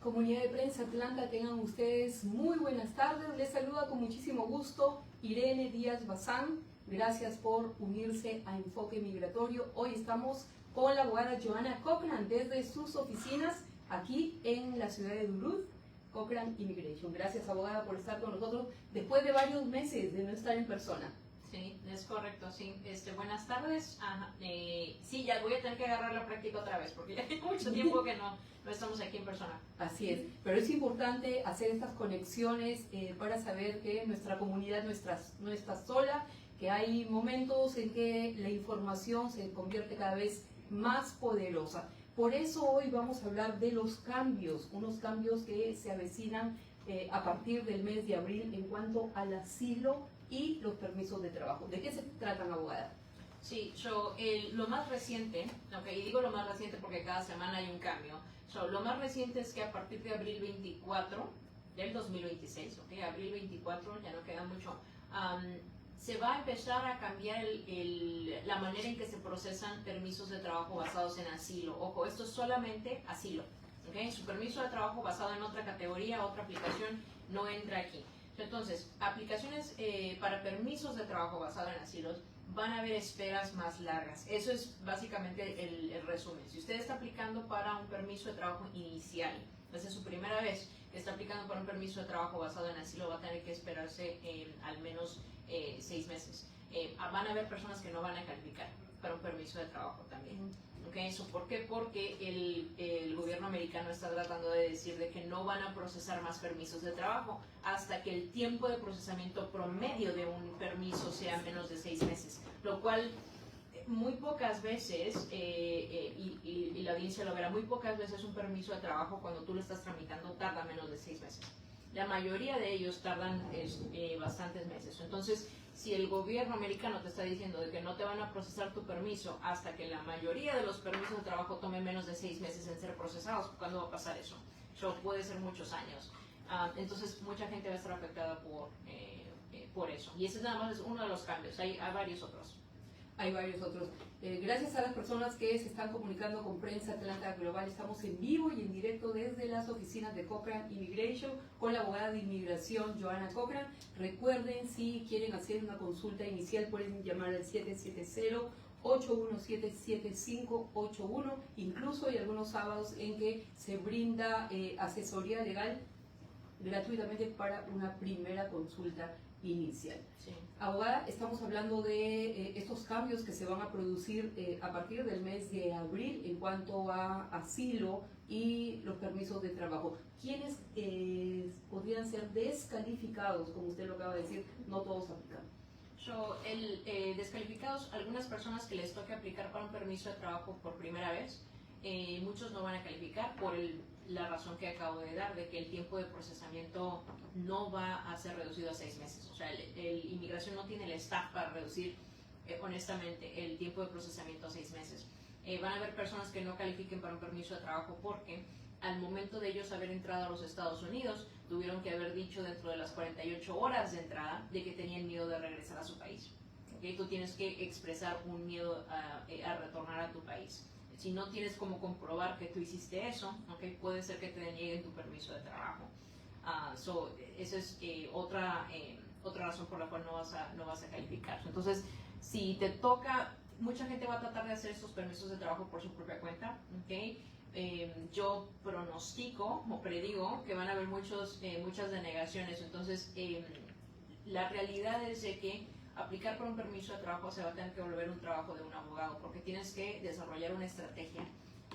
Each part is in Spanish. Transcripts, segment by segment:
Comunidad de Prensa Atlanta, tengan ustedes muy buenas tardes. Les saluda con muchísimo gusto Irene Díaz Bazán. Gracias por unirse a Enfoque Migratorio. Hoy estamos con la abogada Johanna Cochran desde sus oficinas aquí en la ciudad de Duluth, Cochran Immigration. Gracias, abogada, por estar con nosotros después de varios meses de no estar en persona. Sí, es correcto, sí. Buenas tardes. Sí, ya voy a tener que agarrar la práctica otra vez porque ya hay mucho tiempo que no estamos aquí en persona. Así es, pero es importante hacer estas conexiones para saber que nuestra comunidad no está sola, que hay momentos en que la información se convierte cada vez más poderosa. Por eso hoy vamos a hablar de los cambios, unos cambios que se avecinan a partir del mes de abril en cuanto al asilo y los permisos de trabajo. ¿De qué se tratan, abogada? Sí, lo más reciente, y digo lo más reciente porque cada semana hay un cambio. Lo más reciente es que a partir de abril 24 del 2026, abril 24, ya no queda mucho, se va a empezar a cambiar la manera en que se procesan permisos de trabajo basados en asilo. Ojo, esto es solamente asilo. Su permiso de trabajo basado en otra categoría, otra aplicación, no entra aquí. Entonces, aplicaciones para permisos de trabajo basado en asilos, van a haber esperas más largas. Eso es básicamente el resumen. Si usted está aplicando para un permiso de trabajo inicial, esa es su primera vez que está aplicando para un permiso de trabajo basado en asilo, va a tener que esperarse al menos 6 meses. Van a haber personas que no van a calificar para un permiso de trabajo también. ¿Eso por qué? Porque el gobierno americano está tratando de decir de que no van a procesar más permisos de trabajo hasta que el tiempo de procesamiento promedio de un permiso sea menos de 6 meses, lo cual muy pocas veces, y la audiencia lo verá, muy pocas veces un permiso de trabajo cuando tú lo estás tramitando tarda menos de 6 meses. La mayoría de ellos tardan bastantes meses. Entonces, si el gobierno americano te está diciendo de que no te van a procesar tu permiso hasta que la mayoría de los permisos de trabajo tome menos de 6 meses en ser procesados, ¿cuándo va a pasar eso? Puede ser muchos años. Entonces, mucha gente va a estar afectada por eso. Y ese nada más es uno de los cambios. Hay varios otros. Hay varios otros. Gracias a las personas que se están comunicando con Prensa Atlanta Global, estamos en vivo y en directo desde las oficinas de Cochran Immigration con la abogada de inmigración Johanna Cochran. Recuerden, si quieren hacer una consulta inicial, pueden llamar al 770-817-7581. Incluso hay algunos sábados en que se brinda asesoría legal gratuitamente para una primera consulta inicial. Sí. Abogada, estamos hablando de estos cambios que se van a producir a partir del mes de abril en cuanto a asilo y los permisos de trabajo. ¿Quiénes podrían ser descalificados? Como usted lo acaba de decir, no todos aplican. Descalificados, algunas personas que les toque aplicar para un permiso de trabajo por primera vez, muchos no van a calificar por la razón que acabo de dar, de que el tiempo de procesamiento no va a ser reducido a 6 meses. El inmigración no tiene el staff para reducir, honestamente, el tiempo de procesamiento a 6 meses. Van a haber personas que no califiquen para un permiso de trabajo porque al momento de ellos haber entrado a los Estados Unidos, tuvieron que haber dicho dentro de las 48 horas de entrada de que tenían miedo de regresar a su país. Tú tienes que expresar un miedo a retornar a tu país. Si no tienes cómo comprobar que tú hiciste eso, puede ser que te denieguen tu permiso de trabajo. Esa es otra razón por la cual no vas a calificar. Entonces, si te toca, mucha gente va a tratar de hacer estos permisos de trabajo por su propia cuenta. Yo pronostico o predigo que van a haber muchas denegaciones. Entonces, la realidad es de que aplicar por un permiso de trabajo se va a tener que volver un trabajo de un abogado, porque tienes que desarrollar una estrategia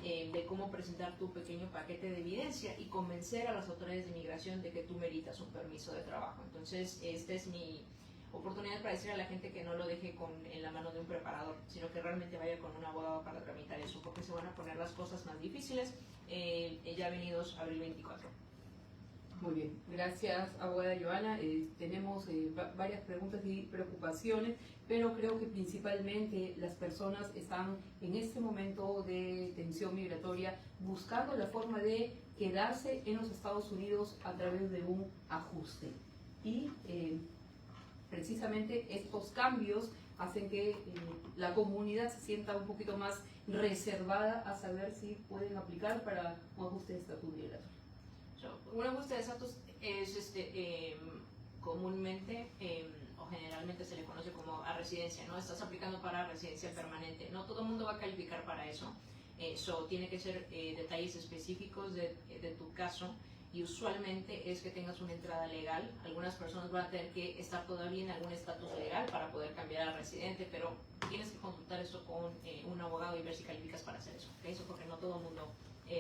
de cómo presentar tu pequeño paquete de evidencia y convencer a las autoridades de inmigración de que tú meritas un permiso de trabajo. Entonces, esta es mi oportunidad para decir a la gente que no lo deje en la mano de un preparador, sino que realmente vaya con un abogado para tramitar eso, porque se van a poner las cosas más difíciles ya venidos abril 24. Muy bien, gracias, abogada Johanna. Tenemos varias preguntas y preocupaciones, pero creo que principalmente las personas están en este momento de tensión migratoria buscando la forma de quedarse en los Estados Unidos a través de un ajuste. Y precisamente estos cambios hacen que la comunidad se sienta un poquito más reservada a saber si pueden aplicar para un ajuste de estatus migratorio. Una búsqueda de estatus es comúnmente o generalmente se le conoce como a residencia, ¿no? Estás aplicando para residencia permanente. No todo el mundo va a calificar para eso. Tiene que ser detalles específicos de tu caso, y usualmente es que tengas una entrada legal. Algunas personas van a tener que estar todavía en algún estatus legal para poder cambiar a residente, pero tienes que consultar eso con un abogado y ver si calificas para hacer eso, ¿okay? Eso porque no todo el mundo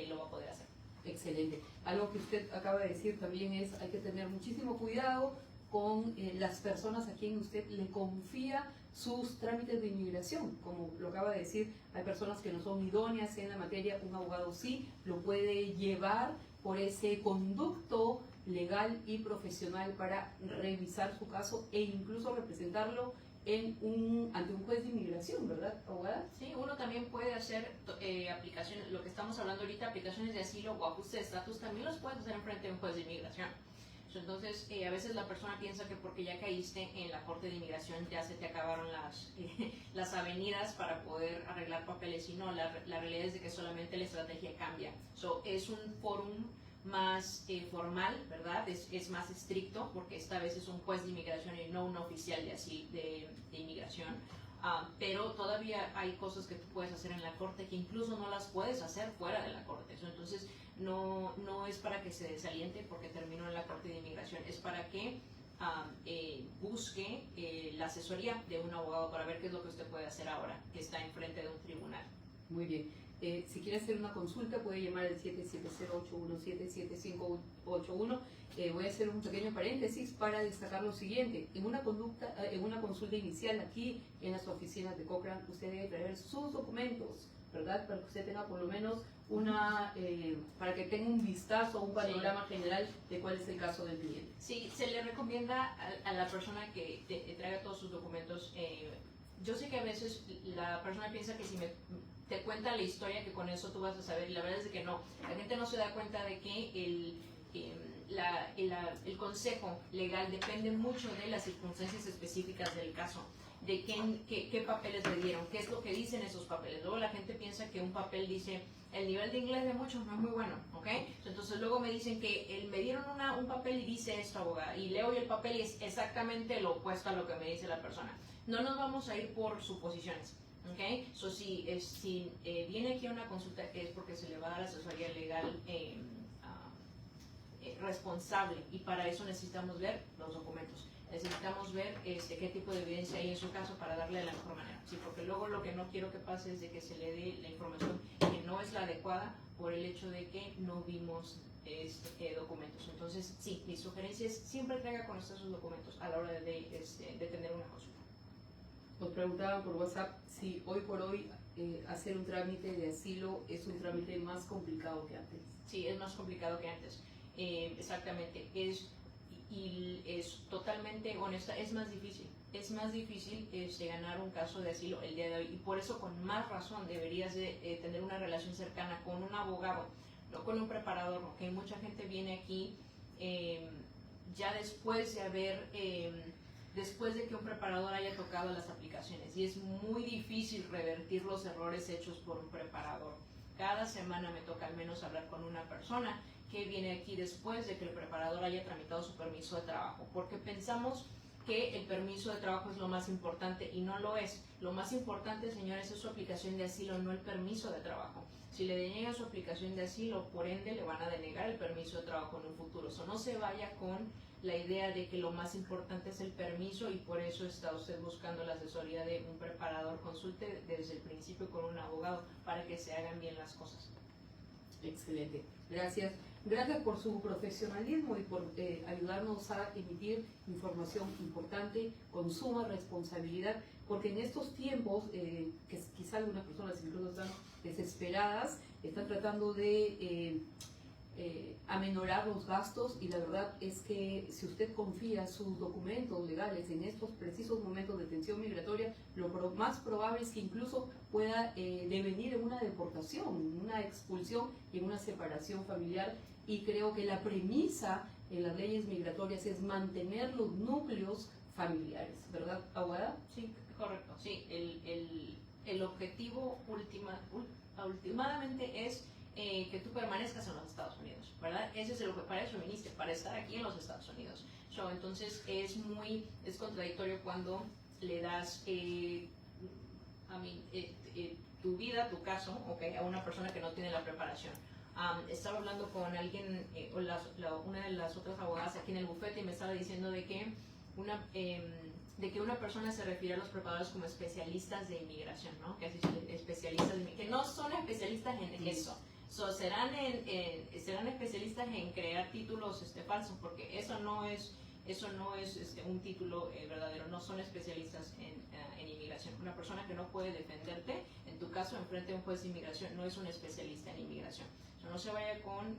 lo va a poder hacer. Excelente. Algo que usted acaba de decir también es hay que tener muchísimo cuidado con las personas a quien usted le confía sus trámites de inmigración. Como lo acaba de decir, hay personas que no son idóneas en la materia, un abogado sí lo puede llevar por ese conducto legal y profesional para revisar su caso e incluso representarlo ante un juez de inmigración, ¿verdad, abogada? Sí, uno también puede hacer aplicaciones, lo que estamos hablando ahorita, aplicaciones de asilo o ajuste de estatus, también los puedes hacer en frente de un juez de inmigración. Entonces, a veces la persona piensa que porque ya caíste en la corte de inmigración ya se te acabaron las avenidas para poder arreglar papeles, y no, la realidad es de que solamente la estrategia cambia. Es un fórum más formal, ¿verdad? Es más estricto porque esta vez es un juez de inmigración y no un oficial de inmigración. Pero todavía hay cosas que tú puedes hacer en la corte que incluso no las puedes hacer fuera de la corte. Entonces, no es para que se desaliente porque terminó en la corte de inmigración, es para que busque la asesoría de un abogado para ver qué es lo que usted puede hacer ahora que está enfrente de un tribunal. Muy bien. Si quiere hacer una consulta puede llamar al 770-817-7581. Voy a hacer un pequeño paréntesis para destacar lo siguiente. En una consulta inicial aquí en las oficinas de Cochrane, usted debe traer sus documentos, ¿verdad? Para que usted tenga por lo menos para que tenga un vistazo, un panorama general de cuál es el caso del cliente. Sí, se le recomienda a la persona que te traiga todos sus documentos. Yo sé que a veces la persona piensa que si te cuenta la historia que con eso tú vas a saber, y la verdad es que no. La gente no se da cuenta de que el consejo legal depende mucho de las circunstancias específicas del caso, de qué papeles le dieron, qué es lo que dicen esos papeles. Luego la gente piensa que un papel dice el nivel de inglés de muchos no es muy bueno, ¿ok? Entonces luego me dicen que me dieron un papel y dice esto, abogada, y leo yo el papel y es exactamente lo opuesto a lo que me dice la persona. No nos vamos a ir por suposiciones, ¿ok? Si viene aquí a una consulta es porque se le va a dar asesoría legal responsable, y para eso necesitamos ver los documentos. Necesitamos ver qué tipo de evidencia hay en su caso para darle de la mejor manera. Sí, porque luego lo que no quiero que pase es de que se le dé la información que no es la adecuada por el hecho de que no vimos documentos. Entonces, sí, mi sugerencia es siempre traiga con usted sus documentos a la hora de tener una consulta. Nos preguntaban por WhatsApp si hoy por hoy hacer un trámite de asilo es un trámite más complicado que antes. Sí, es más complicado que antes. Exactamente. Es totalmente honesta, es más difícil ganar un caso de asilo el día de hoy, y por eso con más razón deberías de tener una relación cercana con un abogado, no con un preparador, porque mucha gente viene aquí ya después de que un preparador haya tocado las aplicaciones, y es muy difícil revertir los errores hechos por un preparador. Cada semana me toca al menos hablar con una persona que viene aquí después de que el preparador haya tramitado su permiso de trabajo, porque pensamos que el permiso de trabajo es lo más importante, y no lo es. Lo más importante, señores, es su aplicación de asilo, no el permiso de trabajo. Si le deniegan su aplicación de asilo, por ende le van a denegar el permiso de trabajo en un futuro. No se vaya con la idea de que lo más importante es el permiso, y por eso está usted buscando la asesoría de un preparador. Consulte desde el principio con un abogado para que se hagan bien las cosas. Excelente, gracias. Gracias por su profesionalismo y por ayudarnos a emitir información importante con suma responsabilidad, porque en estos tiempos, que quizá algunas personas incluso están desesperadas, están tratando de aminorar los gastos, y la verdad es que si usted confía sus documentos legales en estos precisos momentos de tensión migratoria, lo más probable es que incluso pueda devenir en una deportación, una expulsión y en una separación familiar. Y creo que la premisa en las leyes migratorias es mantener los núcleos familiares, ¿verdad, abogada? Sí, correcto. Sí, el objetivo últimamente es que tú permanezcas en los Estados Unidos, ¿verdad? Ese es el que para eso viniste, para estar aquí en los Estados Unidos. Entonces es contradictorio cuando le das tu vida, tu caso, okay, a una persona que no tiene la preparación. Estaba hablando con alguien, una de las otras abogadas aquí en el bufete, y me estaba diciendo de que una persona se refiere a los preparadores como especialistas de inmigración, ¿no? Que, que no son especialistas en eso. Serán especialistas en crear títulos falsos, porque eso no es un título verdadero. No son especialistas en inmigración. Una persona que no puede defenderte, en tu caso, enfrente a un juez de inmigración, no es un especialista en inmigración. No se vaya con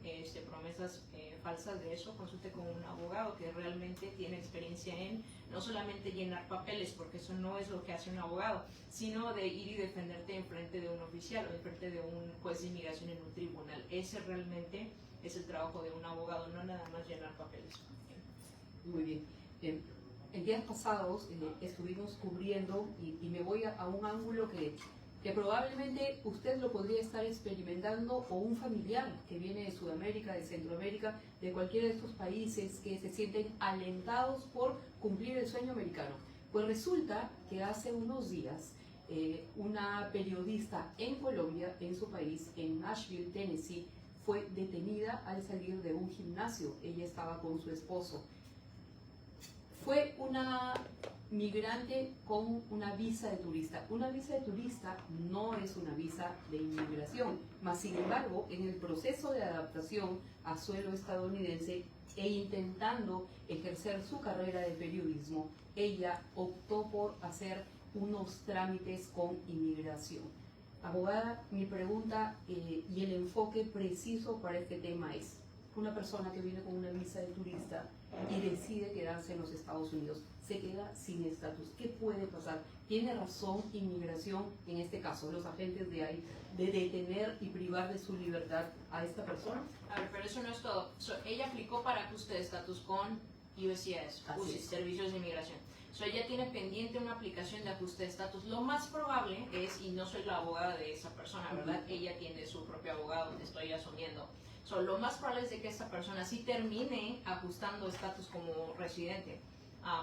promesas falsas de eso. Consulte con un abogado que realmente tiene experiencia en no solamente llenar papeles, porque eso no es lo que hace un abogado, sino de ir y defenderte enfrente de un oficial o enfrente de un juez de inmigración en un tribunal. Ese realmente es el trabajo de un abogado, no nada más llenar papeles. Muy bien. En días pasados estuvimos cubriendo, y me voy a un ángulo que probablemente usted lo podría estar experimentando, o un familiar que viene de Sudamérica, de Centroamérica, de cualquiera de estos países que se sienten alentados por cumplir el sueño americano. Pues resulta que hace unos días una periodista en Colombia, en su país, en Nashville, Tennessee, fue detenida al salir de un gimnasio. Ella estaba con su esposo. Fue una migrante con una visa de turista. Una visa de turista no es una visa de inmigración, mas sin embargo, en el proceso de adaptación a suelo estadounidense e intentando ejercer su carrera de periodismo, ella optó por hacer unos trámites con inmigración. Abogada, mi pregunta y el enfoque preciso para este tema es: una persona que viene con una visa de turista y decide quedarse en los Estados Unidos, se queda sin estatus. ¿Qué puede pasar? ¿Tiene razón inmigración, en este caso los agentes de ahí, de detener y privar de su libertad a esta persona? A ver, pero eso no es todo. Ella aplicó para ajuste de estatus con USCIS, Servicios de Inmigración. Ella tiene pendiente una aplicación de ajuste de estatus. Lo más probable es, y no soy la abogada de esa persona, ¿verdad? Ella tiene su propio abogado, estoy asumiendo. Lo más probable es de que esta persona sí termine ajustando estatus como residente.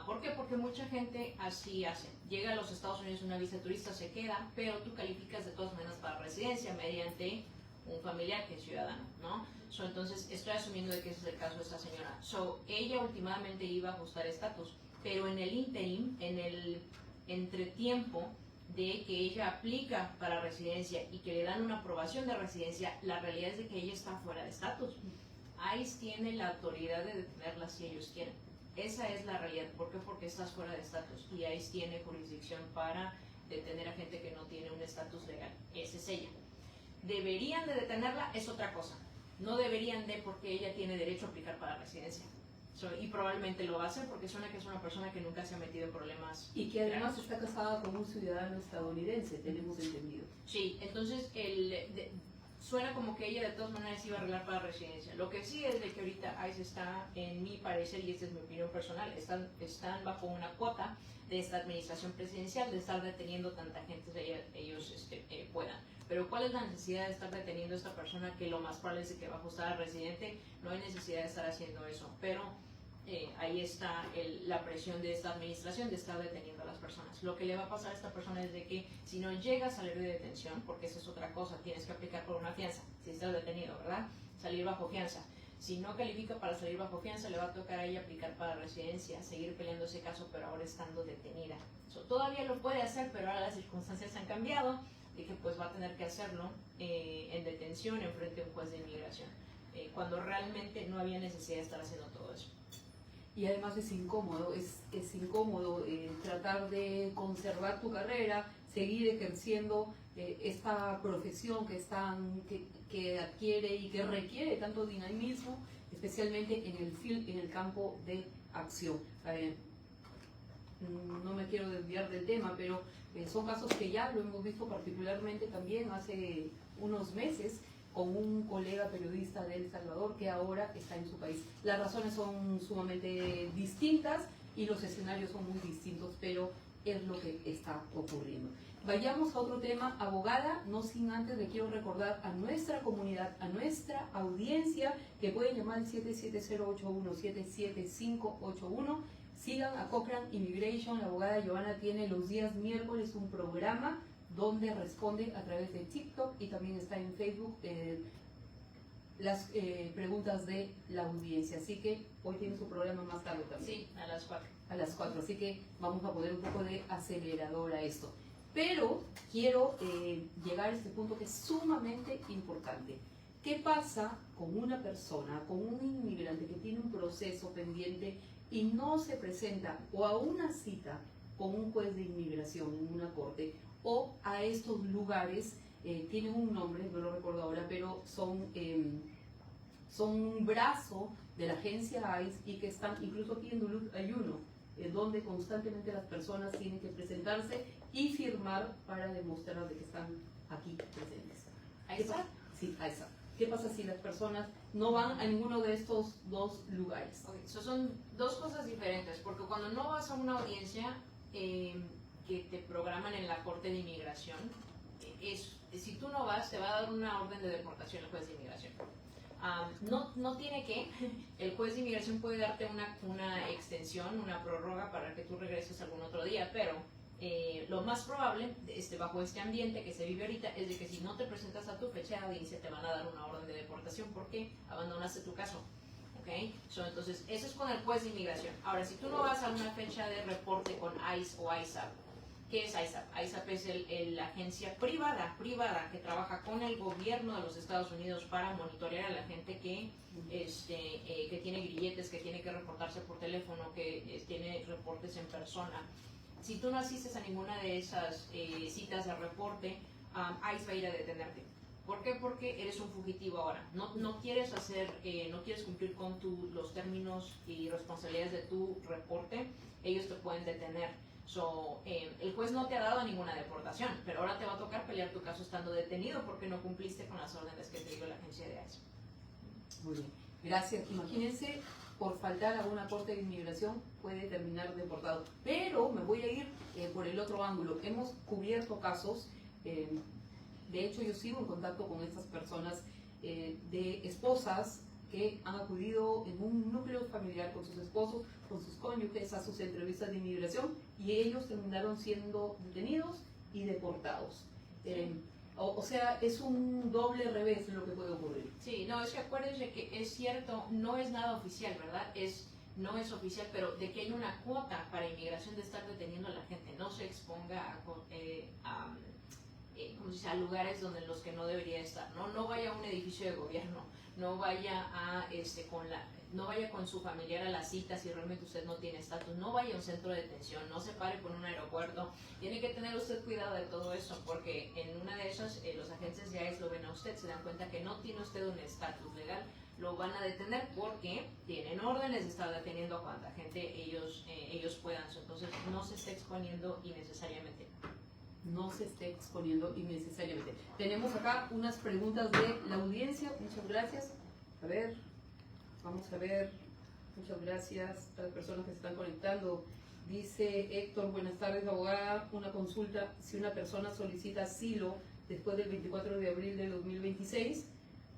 ¿Por qué? Porque mucha gente así hace. Llega a los Estados Unidos una visa de turista, se queda, pero tú calificas de todas maneras para residencia mediante un familiar que es ciudadano, ¿no? Entonces, estoy asumiendo de que ese es el caso de esta señora. Ella últimamente iba a ajustar estatus, pero en el interim, en el entretiempo de que ella aplica para residencia y que le dan una aprobación de residencia, la realidad es de que ella está fuera de estatus. ICE tiene la autoridad de detenerla si ellos quieren. Esa es la realidad. ¿Por qué? Porque estás fuera de estatus y ICE tiene jurisdicción para detener a gente que no tiene un estatus legal. Esa es ella. ¿Deberían de detenerla? Es otra cosa. No deberían de, porque ella tiene derecho a aplicar para residencia. Y probablemente lo va a hacer porque suena que es una persona que nunca se ha metido en problemas. Y que además está casada con un ciudadano estadounidense, tenemos entendido. Sí, entonces suena como que ella de todas maneras iba a arreglar para residencia. Lo que sí es de que ahorita ICE está, en mi parecer, y esta es mi opinión personal, están bajo una cuota de esta administración presidencial de estar deteniendo tanta gente que ellos puedan. Pero ¿cuál es la necesidad de estar deteniendo a esta persona que lo más probable es que va a ajustar a residente? No hay necesidad de estar haciendo eso, pero ahí está la presión de esta administración de estar deteniendo a las personas. Lo que le va a pasar a esta persona es de que si no llega a salir de detención, porque esa es otra cosa, tienes que aplicar por una fianza, si estás detenido, ¿verdad? Salir bajo fianza. Si no califica para salir bajo fianza, le va a tocar a ella aplicar para residencia, seguir peleando ese caso, pero ahora estando detenida. Todavía lo puede hacer, pero ahora las circunstancias han cambiado y que pues va a tener que hacerlo en detención en frente a un juez de inmigración, cuando realmente no había necesidad de estar haciendo todo eso. Y además es incómodo tratar de conservar tu carrera, seguir ejerciendo esta profesión que adquiere y que requiere tanto dinamismo, especialmente en el campo de acción. No me quiero desviar del tema, pero son casos que ya lo hemos visto particularmente también hace unos meses con un colega periodista de El Salvador que ahora está en su país. Las razones son sumamente distintas y los escenarios son muy distintos, pero es lo que está ocurriendo. Vayamos a otro tema, abogada, no sin antes le quiero recordar a nuestra comunidad, a nuestra audiencia, que pueden llamar al 77081-77581. Sigan a Cochrane Immigration. La abogada Joana tiene los días miércoles un programa donde responde a través de TikTok y también está en Facebook las preguntas de la audiencia. Así que hoy tiene su programa más tarde también. Sí, a las 4. A las 4, así que vamos a poner un poco de acelerador a esto. Pero quiero llegar a este punto que es sumamente importante. ¿Qué pasa con una persona, con un inmigrante que tiene un proceso pendiente y no se presenta o a una cita con un juez de inmigración en una corte o a estos lugares? Tienen un nombre, no lo recuerdo ahora, pero son un brazo de la agencia ICE y que están, incluso aquí en Duluth hay uno, donde constantemente las personas tienen que presentarse y firmar para demostrar de que están aquí presentes. ¿ISAP? Sí, ISAP. ¿Qué pasa si las personas no van a ninguno de estos dos lugares? Okay. Son dos cosas diferentes, porque cuando no vas a una audiencia que te programan en la Corte de Inmigración, si tú no vas, te va a dar una orden de deportación el juez de inmigración. No tiene que, el juez de inmigración puede darte una extensión, una prórroga para que tú regreses algún otro día, pero lo más probable, bajo este ambiente que se vive ahorita, es de que si no te presentas a tu fecha de audiencia te van a dar una orden de deportación porque abandonaste tu caso. ¿Okay? Entonces, eso es con el juez de inmigración. Ahora, si tú no vas a una fecha de reporte con ICE o ISAP, ¿qué es ISAP? ISAP es la agencia privada que trabaja con el gobierno de los Estados Unidos para monitorear a la gente que tiene grilletes, que tiene que reportarse por teléfono, que tiene reportes en persona. Si tú no asistes a ninguna de esas citas de reporte, ICE va a ir a detenerte. ¿Por qué? Porque eres un fugitivo ahora. No quieres cumplir con los términos y responsabilidades de tu reporte, ellos te pueden detener. El juez no te ha dado ninguna deportación, pero ahora te va a tocar pelear tu caso estando detenido porque no cumpliste con las órdenes que te dio la agencia de ICE. Muy bien, gracias. Imagínense, por faltar a una corte de inmigración puede terminar deportado. Pero me voy a ir por el otro ángulo. Hemos cubierto casos, de hecho yo sigo en contacto con estas personas, de esposas que han acudido en un núcleo familiar con sus esposos, con sus cónyuges a sus entrevistas de inmigración y ellos terminaron siendo detenidos y deportados. O sea, es un doble revés lo que puede ocurrir. Sí, no, es que acuérdense que es cierto, no es nada oficial, ¿verdad? No es oficial, pero de que hay una cuota para inmigración de estar deteniendo a la gente, no se exponga a lugares donde los que no debería estar, no vaya a un edificio de gobierno, no vaya no vaya con su familiar a la cita si realmente usted no tiene estatus, no vaya a un centro de detención, no se pare por un aeropuerto, tiene que tener usted cuidado de todo eso, porque en una de esas los agentes de ICE lo ven a usted, se dan cuenta que no tiene usted un estatus legal, lo van a detener porque tienen órdenes de estar deteniendo a cuanta gente ellos puedan, entonces no se esté exponiendo innecesariamente. No se esté exponiendo innecesariamente. Tenemos acá unas preguntas de la audiencia. Muchas gracias. A ver, vamos a ver. Muchas gracias a las personas que se están conectando. Dice Héctor, buenas tardes, abogada. Una consulta. Si una persona solicita asilo después del 24 de abril del 2026,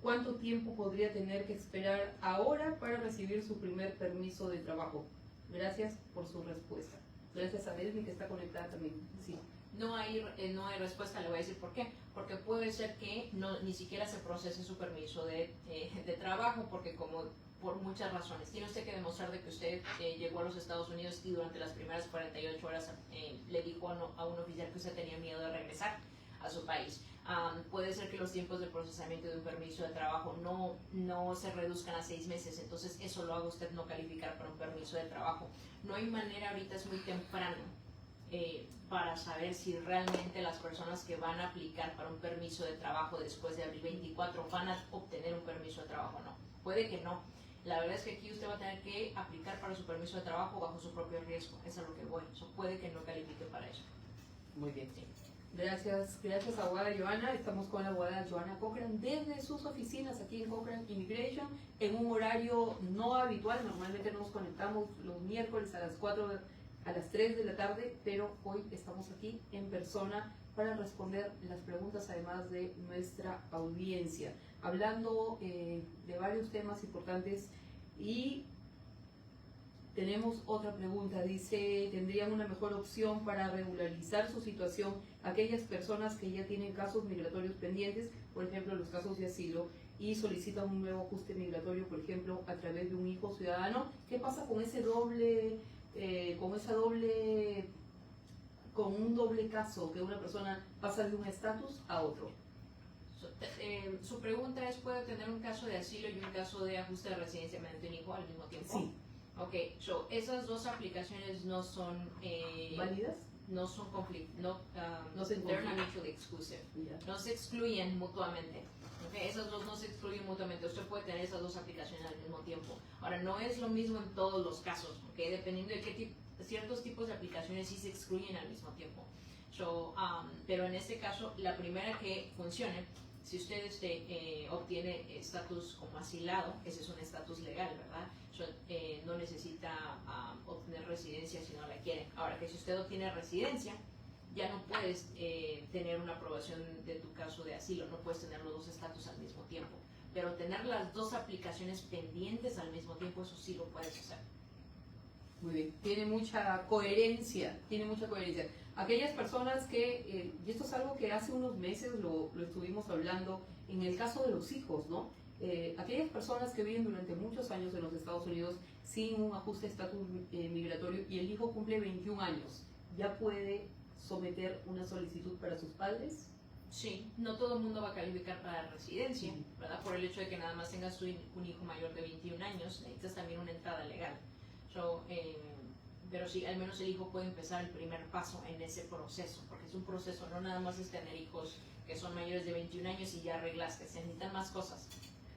¿cuánto tiempo podría tener que esperar ahora para recibir su primer permiso de trabajo? Gracias por su respuesta. Gracias a Delmi que está conectada también. Sí. No hay respuesta, le voy a decir por qué. Porque puede ser que ni siquiera se procese su permiso de trabajo, porque por muchas razones. Tiene usted que demostrar de que usted llegó a los Estados Unidos y durante las primeras 48 horas le dijo a un oficial que usted tenía miedo de regresar a su país. Puede ser que los tiempos de procesamiento de un permiso de trabajo no se reduzcan a 6 meses, entonces eso lo haga usted no calificar para un permiso de trabajo. No hay manera, ahorita es muy temprano para saber si realmente las personas que van a aplicar para un permiso de trabajo después de abril 24 van a obtener un permiso de trabajo o no. Puede que no. La verdad es que aquí usted va a tener que aplicar para su permiso de trabajo bajo su propio riesgo. Eso es a lo que voy. Puede que no califique para eso. Muy bien. Sí. Gracias, abogada Joana. Estamos con la abogada Joana Cochrane desde sus oficinas aquí en Cochrane Immigration en un horario no habitual. Normalmente nos conectamos los miércoles a las 4 a las 3 de la tarde, pero hoy estamos aquí en persona para responder las preguntas además de nuestra audiencia, hablando de varios temas importantes. Y tenemos otra pregunta, dice, ¿tendrían una mejor opción para regularizar su situación aquellas personas que ya tienen casos migratorios pendientes, por ejemplo los casos de asilo, y solicitan un nuevo ajuste migratorio, por ejemplo, a través de un hijo ciudadano? ¿Qué pasa con ese con un doble caso, que una persona pasa de un estatus a otro? Su pregunta es, ¿puede tener un caso de asilo y un caso de ajuste de residencia mediante un hijo al mismo tiempo? Sí. Ok, esas dos aplicaciones no son ¿Válidas? No son No se they're not mutually exclusive. Yeah. No se excluyen mutuamente. Okay, esas dos no se excluyen mutuamente. Usted puede tener esas dos aplicaciones al mismo tiempo. Ahora, no es lo mismo en todos los casos, okay? Dependiendo de qué ciertos tipos de aplicaciones sí se excluyen al mismo tiempo. Pero en este caso, la primera que funcione, si usted obtiene estatus como asilado, ese es un estatus legal, ¿verdad? No necesita obtener residencia si no la quiere. Ahora que si usted obtiene residencia, ya no puedes tener una aprobación de tu caso de asilo, no puedes tener los dos estatus al mismo tiempo. Pero tener las dos aplicaciones pendientes al mismo tiempo, eso sí lo puedes hacer. Muy bien, tiene mucha coherencia, Aquellas personas que, y esto es algo que hace unos meses lo estuvimos hablando en el caso de los hijos, ¿no? Aquellas personas que viven durante muchos años en los Estados Unidos sin un ajuste de estatus migratorio y el hijo cumple 21 años, ¿ya puede someter una solicitud para sus padres? Sí, no todo el mundo va a calificar para la residencia, ¿verdad? Por el hecho de que nada más tengas un hijo mayor de 21 años, necesitas también una entrada legal. Pero sí, al menos el hijo puede empezar el primer paso en ese proceso, porque es un proceso, no nada más es tener hijos que son mayores de 21 años y ya arreglaste, se necesitan más cosas.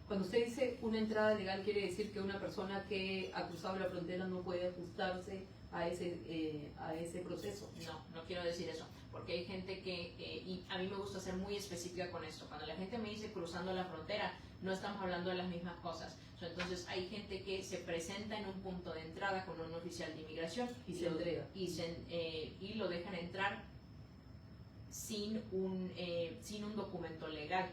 Cuando usted dice una entrada legal, ¿quiere decir que una persona que ha cruzado la frontera no puede ajustarse a ese proceso? No quiero decir eso, porque hay gente y a mí me gusta ser muy específica con esto. Cuando la gente me dice cruzando la frontera, no estamos hablando de las mismas cosas. Entonces hay gente que se presenta en un punto de entrada con un oficial de inmigración y se entrega y lo dejan entrar sin un documento legal.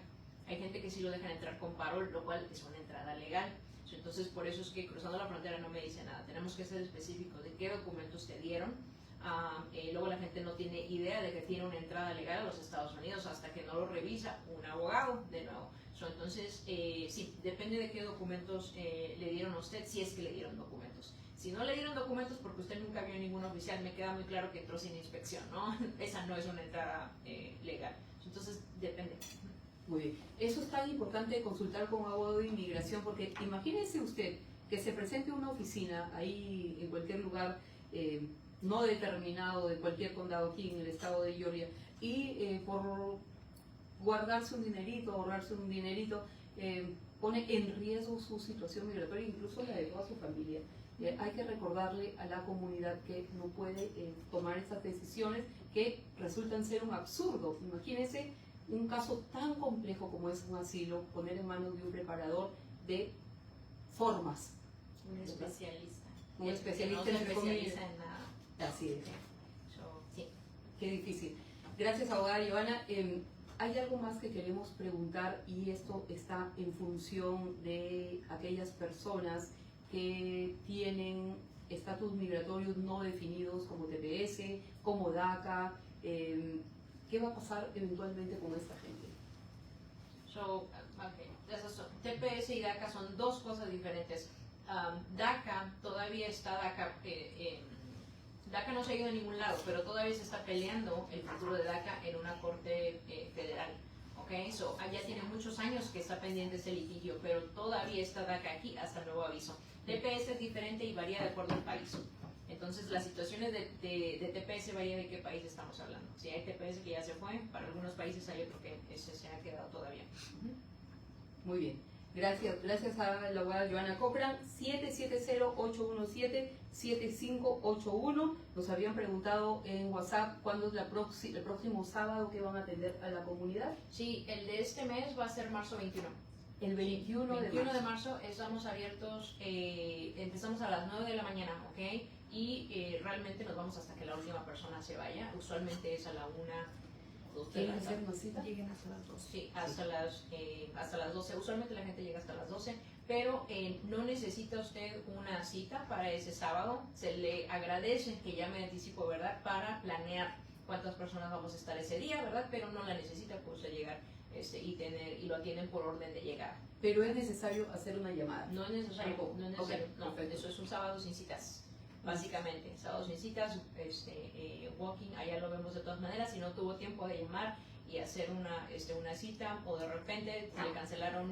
Hay gente que sí lo dejan entrar con parol, lo cual es una entrada legal. Entonces por eso es que cruzando la frontera no me dice nada. Tenemos que ser específicos de qué documentos te dieron. Luego la gente no tiene idea de que tiene una entrada legal a los Estados Unidos hasta que no lo revisa un abogado de nuevo. Entonces, sí, depende de qué documentos le dieron a usted, si es que le dieron documentos. Si no le dieron documentos porque usted nunca vio ningún oficial, me queda muy claro que entró sin inspección, ¿no? Esa no es una entrada legal. Entonces, depende. Muy bien. Eso es tan importante consultar con un abogado de inmigración, porque imagínese usted que se presente una oficina ahí en cualquier lugar no determinado de cualquier condado aquí en el estado de Georgia y por guardarse un dinerito, ahorrarse un dinerito, pone en riesgo su situación migratoria, incluso la de toda su familia. Hay que recordarle a la comunidad que no puede tomar esas decisiones que resultan ser un absurdo. Imagínense un caso tan complejo como es un asilo, poner en manos de un preparador de formas. Un especialista. Un especialista, que no se especializa en nada. Así es. Sí. Qué difícil. Gracias, abogada Giovanna. Hay algo más que queremos preguntar, y esto está en función de aquellas personas que tienen estatus migratorios no definidos como TPS, como DACA. ¿Qué va a pasar eventualmente con esta gente? TPS y DACA son dos cosas diferentes. DACA, todavía está DACA, DACA no se ha ido a ningún lado, pero todavía se está peleando el futuro de DACA en una corte federal. Allá tiene muchos años que está pendiente ese litigio, pero todavía está DACA aquí hasta nuevo aviso. TPS es diferente y varía de acuerdo al país. Entonces, las situaciones de TPS varían de qué país estamos hablando. Si hay TPS que ya se fue, para algunos países hay otro que ese se ha quedado todavía. Muy bien. Gracias a la abogada Giovanna Cochran. 770-817-7581. Nos habían preguntado en WhatsApp cuándo es el próximo sábado que van a atender a la comunidad. Sí, el de este mes va a ser marzo 21. El 21 de marzo estamos abiertos, empezamos a las 9 de la mañana, ¿ok? y realmente nos vamos hasta que la última persona se vaya. Usualmente es a la 2 de la ¿Quieren hacer tarde. una cita? Lleguen hasta las 2. Sí, hasta las 12. Usualmente la gente llega hasta las 12, pero no necesita usted una cita para ese sábado. Se le agradece que llame de anticipo, ¿verdad? Para planear cuántas personas vamos a estar ese día, ¿verdad? Pero no la necesita por usted llegar y lo atienden por orden de llegada. Pero es necesario hacer una llamada. No es necesario, Tampoco. no es necesario. Ok, No, perfecto. eso es un sábado sin citas. Básicamente, sábado sin citas, walking, allá lo vemos de todas maneras. Si no tuvo tiempo de llamar y hacer una cita, o de repente le cancelaron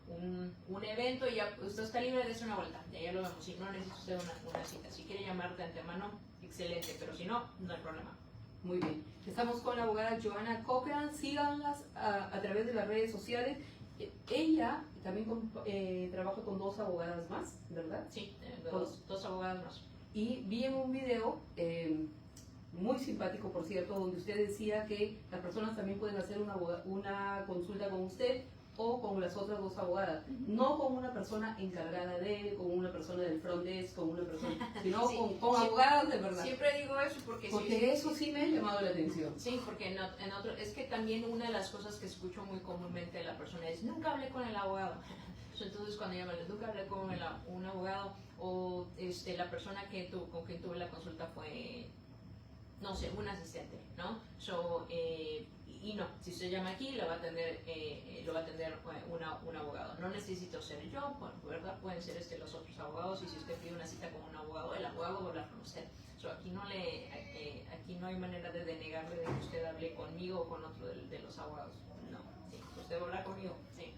un evento y ya usted está libre de hacer una vuelta, y allá lo vemos. Si no necesita usted una cita, si quiere llamar de antemano, excelente, pero si no, no hay problema. Muy bien. Estamos con la abogada Joanna Cochran. Síganlas a través de las redes sociales. Ella también trabaja con 2 abogadas más, ¿verdad? Sí, dos abogados más. Y vi en un video muy simpático, por cierto, donde usted decía que las personas también pueden hacer una consulta con usted o con las otras 2 abogadas, no con una persona encargada con una persona del front desk, con una persona, sino Sí, con abogadas de verdad. Siempre digo eso porque Eso sí me ha llamado la atención. Sí, porque es que también una de las cosas que escucho muy comúnmente de la persona es, nunca hablé con el abogado. Entonces cuando llaman, nunca hablé con un abogado, o la persona con quien tuve la consulta fue, no sé, un asistente, ¿no? Y no, si usted llama aquí, lo va a atender un abogado. No necesito ser yo, bueno, ¿verdad? Pueden ser los otros abogados, y si usted pide una cita con un abogado, el abogado va a hablar con usted. Aquí no hay manera de denegarle de que usted hable conmigo o con otro de los abogados. No, sí, usted va a hablar conmigo, sí.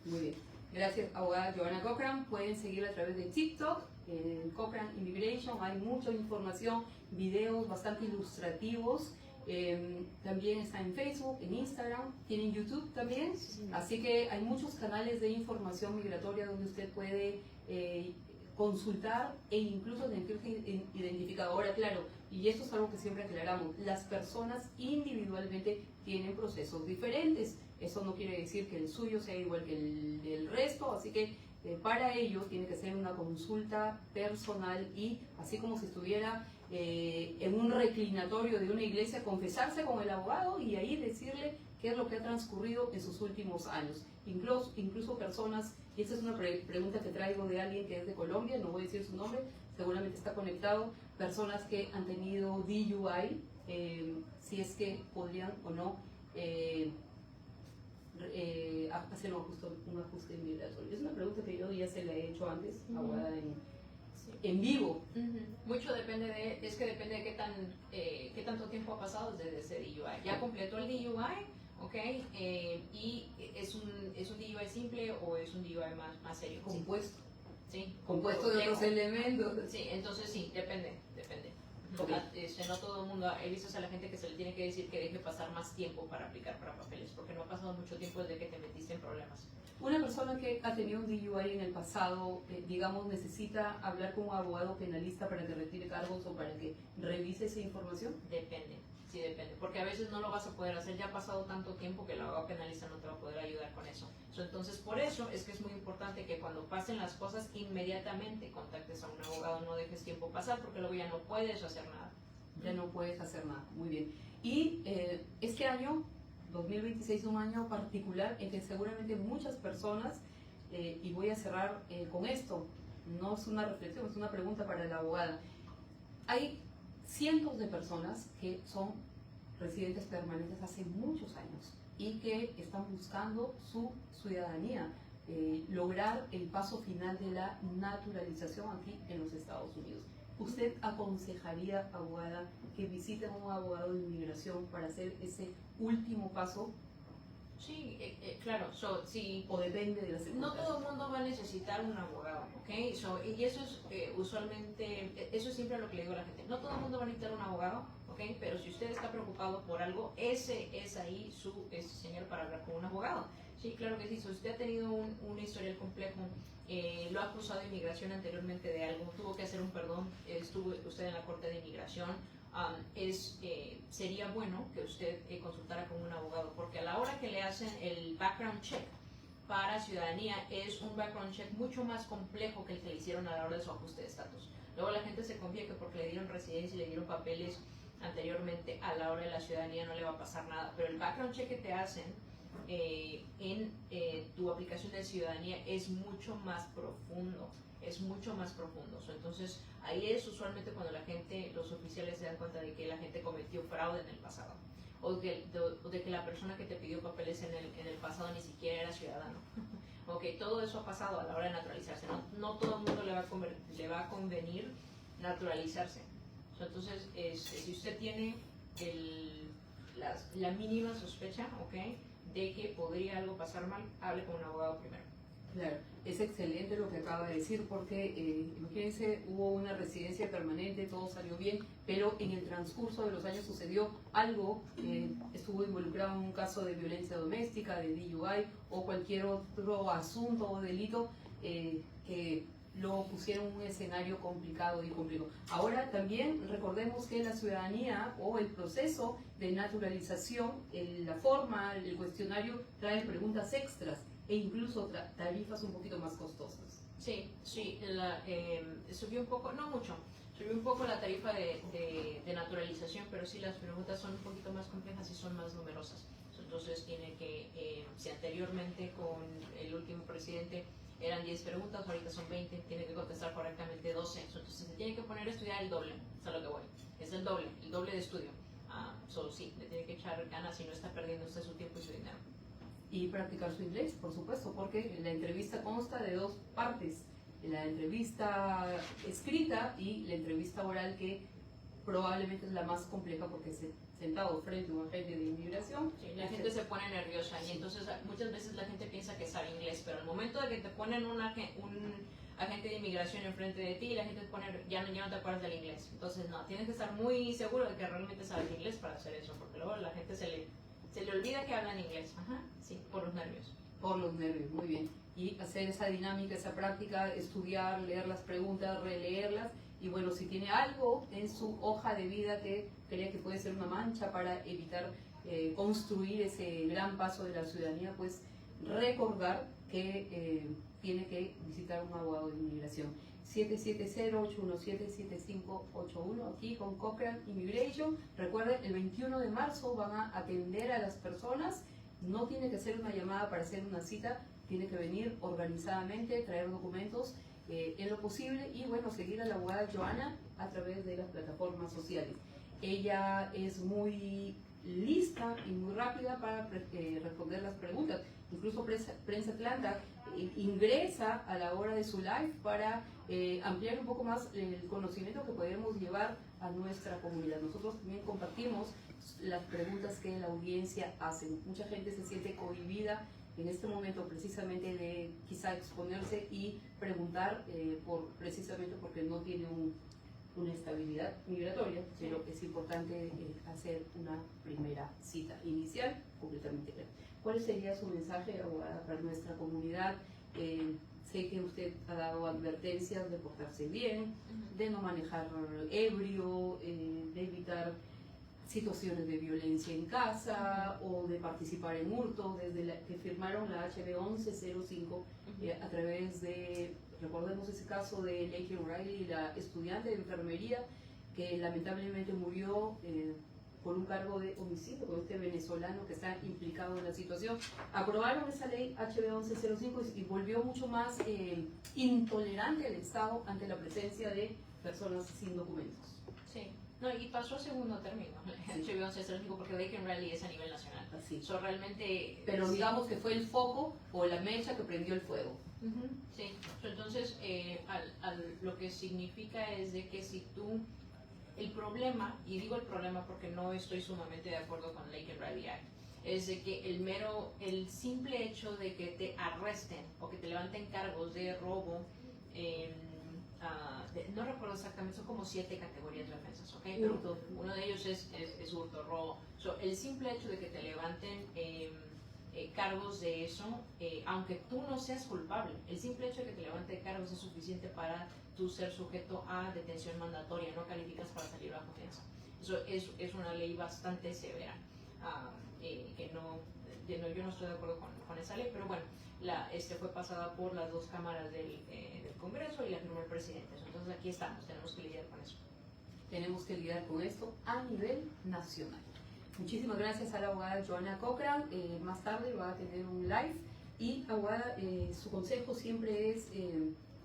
Muy bien. Gracias, abogada Joanna Cochran. Pueden seguirla a través de TikTok, Cochran Immigration. Hay mucha información, videos bastante ilustrativos. También está en Facebook, en Instagram, tienen YouTube también. Así que hay muchos canales de información migratoria donde usted puede consultar e incluso identificar. Ahora, claro, y esto es algo que siempre aclaramos, las personas individualmente tienen procesos diferentes. Eso no quiere decir que el suyo sea igual que el del resto, así que para ello tiene que ser una consulta personal, y así como si estuviera en un reclinatorio de una iglesia, confesarse con el abogado y ahí decirle qué es lo que ha transcurrido en sus últimos años. Incluso personas, y esta es una pregunta que traigo de alguien que es de Colombia, no voy a decir su nombre, seguramente está conectado, personas que han tenido DUI, si es que podrían o no hacer un ajuste migratorio. Es una pregunta que yo ya se la he hecho antes, abogada en vivo. Mucho depende de qué tanto tiempo ha pasado desde ese DUI. Ya completó el DUI, ¿ok? Y es un DUI simple o es un DUI más serio. Compuesto. Sí. Compuesto de otros elementos. Sí, entonces sí, depende. Okay. No todo el mundo, he visto a la gente que se le tiene que decir que deje pasar más tiempo para aplicar para papeles, porque no ha pasado mucho tiempo desde que te metiste en problemas. Una persona que ha tenido un DUI en el pasado, digamos, necesita hablar con un abogado penalista para que retire cargos o para que revise esa información. Depende, sí depende, porque a veces no lo vas a poder hacer, ya ha pasado tanto tiempo que el abogado penalista no te va a poder ayudar con eso. Entonces, por eso es que es muy importante que cuando pasen las cosas, inmediatamente contactes a un abogado, no dejes tiempo pasar, porque luego ya no puedes hacer nada. Ya no puedes hacer nada, muy bien. Y este año, 2026, es un año particular en que seguramente muchas personas, y voy a cerrar con esto, no es una reflexión, es una pregunta para la abogada. Hay cientos de personas que son residentes permanentes hace muchos años y que están buscando su ciudadanía, lograr el paso final de la naturalización aquí en los Estados Unidos. ¿Usted aconsejaría, abogada, que visiten a un abogado de inmigración para hacer ese último paso? Sí, claro, sí. ¿O depende de la No circunstancia? todo el mundo va a necesitar un abogado, ¿ok? Y eso es usualmente, eso es siempre lo que le digo a la gente. No todo el mundo va a necesitar un abogado, ¿ok? Pero si usted está preocupado por algo, ese es ahí su señal para hablar con un abogado. Sí, claro que sí. Si usted ha tenido un historial complejo, lo ha acusado de inmigración anteriormente de algo, tuvo que hacer un perdón, estuvo usted en la corte de inmigración, sería bueno que usted consultara con un abogado, porque a la hora que le hacen el background check para ciudadanía, es un background check mucho más complejo que el que le hicieron a la hora de su ajuste de estatus. Luego la gente se confía que porque le dieron residencia y le dieron papeles anteriormente a la hora de la ciudadanía no le va a pasar nada, pero el background check que te hacen en tu aplicación de ciudadanía es mucho más profundo, es mucho más profundo. Entonces ahí es usualmente cuando la gente, los oficiales se dan cuenta de que la gente cometió fraude en el pasado, o de que la persona que te pidió papeles en el pasado ni siquiera era ciudadano. Ok, todo eso ha pasado a la hora de naturalizarse, no todo el mundo le va a convenir naturalizarse. Entonces, si usted tiene la mínima sospecha, okay, de que podría algo pasar mal, hable con un abogado primero. Claro, es excelente lo que acaba de decir porque, imagínense, hubo una residencia permanente, todo salió bien, pero en el transcurso de los años sucedió algo, estuvo involucrado en un caso de violencia doméstica, de DUI o cualquier otro asunto o delito que lo pusieron en un escenario complicado y complejo. Ahora también recordemos que la ciudadanía o el proceso de naturalización, la forma, el cuestionario trae preguntas extras e incluso tarifas un poquito más costosas. Sí, subió un poco, no mucho, subió un poco la tarifa de naturalización, pero sí las preguntas son un poquito más complejas y son más numerosas. Entonces tiene que, si anteriormente con el último presidente eran 10 preguntas, ahorita son 20, tiene que contestar correctamente 12. Entonces se tiene que poner a estudiar el doble, es a lo que voy, es el doble de estudio. Sí, le tiene que echar ganas y no está perdiendo usted su tiempo y su dinero. Y practicar su inglés, por supuesto, porque la entrevista consta de dos partes, la entrevista escrita y la entrevista oral, que probablemente es la más compleja porque es sentado frente a un agente de inmigración. Sí, la gente se pone nerviosa y entonces muchas veces la gente piensa que sabe inglés, pero al momento de que te ponen un agente de inmigración enfrente de ti, la gente te pone, ya no te acuerdas del inglés. Entonces no, tienes que estar muy seguro de que realmente sabes inglés para hacer eso, porque luego la gente se le olvida que hablan inglés. Ajá, sí, por los nervios. Por los nervios, muy bien. Y hacer esa dinámica, esa práctica, estudiar, leer las preguntas, releerlas. Y bueno, si tiene algo en su hoja de vida que cree que puede ser una mancha para evitar construir ese gran paso de la ciudadanía, pues recordar que tiene que visitar un abogado de inmigración. 770-817-7581, aquí con Cochrane Immigration. Recuerden, el 21 de marzo van a atender a las personas. No tiene que ser una llamada para hacer una cita, tiene que venir organizadamente, traer documentos en lo posible y bueno, seguir a la abogada Joana a través de las plataformas sociales. Ella es muy lista y muy rápida para responder las preguntas. Incluso Prensa Atlanta ingresa a la hora de su live para ampliar un poco más el conocimiento que podemos llevar a nuestra comunidad. Nosotros también compartimos las preguntas que la audiencia hace. Mucha gente se siente cohibida en este momento precisamente de quizá exponerse y preguntar precisamente porque no tiene una estabilidad migratoria, pero es importante hacer una primera cita inicial completamente clara. ¿Cuál sería su mensaje, abogada, para nuestra comunidad? Sé que usted ha dado advertencias de portarse bien, de no manejar ebrio, de evitar situaciones de violencia en casa o de participar en hurto, desde que firmaron la HB 1105 a través de, recordemos ese caso de Laken Riley, la estudiante de enfermería que lamentablemente murió por un cargo de homicidio con este venezolano que está implicado en la situación. Aprobaron esa ley HB 1105 y volvió mucho más intolerante el Estado ante la presencia de personas sin documentos. Sí. No, y pasó a segundo término, HB 1105, porque Laken Riley es a nivel nacional. Así. Realmente, pero digamos que fue el foco o la mecha que prendió el fuego. Sí, entonces lo que significa es de que si tú, el problema, y digo el problema porque no estoy sumamente de acuerdo con Laken Riley Act, es de que el simple hecho de que te arresten o que te levanten cargos de robo, no recuerdo exactamente, son como 7 categorías de ofensas, ¿ok? Pero uno de ellos es hurto, robo. El simple hecho de que te levanten cargos de eso, aunque tú no seas culpable, el simple hecho de que te levanten cargos es suficiente para tú ser sujeto a detención mandatoria, no calificas para salir bajo fianza. Eso es una ley bastante severa, que yo no estoy de acuerdo con esa ley, pero bueno, fue pasada por las dos cámaras del Congreso y la firmó el presidente. Entonces aquí estamos, tenemos que lidiar con eso. Tenemos que lidiar con esto a nivel nacional. Muchísimas gracias a la abogada Joana Cochran. Más tarde va a tener un live. Y abogada, su consejo siempre es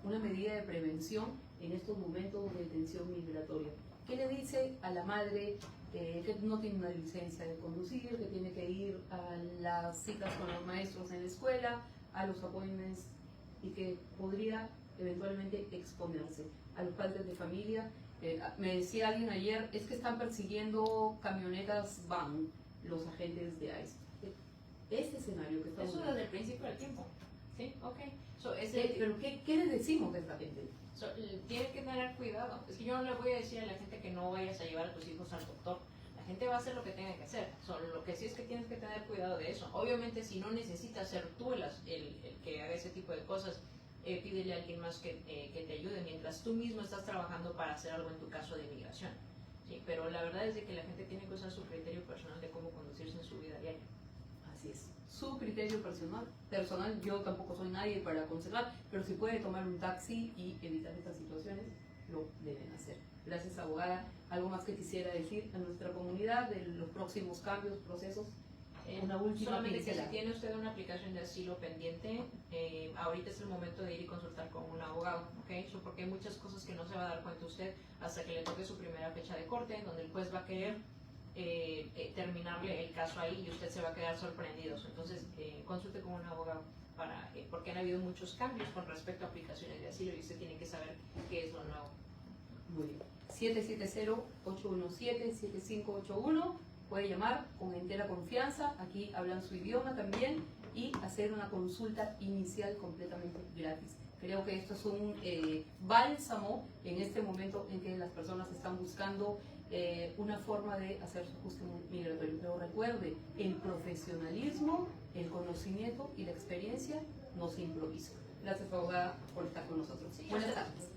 una medida de prevención en estos momentos de tensión migratoria. ¿Qué le dice a la madre que no tiene una licencia de conducir, que tiene que ir a las citas con los maestros en la escuela, a los appointments y que podría eventualmente exponerse a los padres de familia? Me decía alguien ayer, es que están persiguiendo camionetas van los agentes de ICE. Este escenario que estamos Eso viendo. desde el principio del tiempo. ¿Sí? Ok. ¿Pero qué le decimos a esta gente? Tienen que tener cuidado. Es que yo no le voy a decir a la gente que no vayas a llevar a tus hijos al doctor. La gente va a hacer lo que tenga que hacer. Lo que sí es que tienes que tener cuidado de eso. Obviamente, si no necesitas ser tú el que haga ese tipo de cosas, pídele a alguien más que te ayude mientras tú mismo estás trabajando para hacer algo en tu caso de inmigración. ¿Sí? Pero la verdad es de que la gente tiene que usar su criterio personal de cómo conducirse en su vida diaria. Así es, su criterio personal, yo tampoco soy nadie para aconsejar, pero si puede tomar un taxi y evitar estas situaciones, lo deben hacer. Gracias, abogada. ¿Algo más que quisiera decir a nuestra comunidad de los próximos cambios, procesos? Una última Solamente que si pincelada. tiene usted una aplicación de asilo pendiente, ahorita es el momento de ir y consultar con un abogado, ¿ok? Porque hay muchas cosas que no se va a dar cuenta usted hasta que le toque su primera fecha de corte, en donde el juez va a querer terminarle el caso ahí y usted se va a quedar sorprendido. Entonces, consulte con un abogado porque han habido muchos cambios con respecto a aplicaciones de asilo y usted tiene que saber qué es lo nuevo. Muy bien. 770-817-7581. Puede llamar con entera confianza. Aquí hablan su idioma también y hacer una consulta inicial completamente gratis. Creo que esto es un bálsamo en este momento en que las personas están buscando una forma de hacer su ajuste migratorio. Pero recuerde, el profesionalismo, el conocimiento y la experiencia no se improvisa. Gracias, abogada, por estar con nosotros. Sí, Buenas tardes.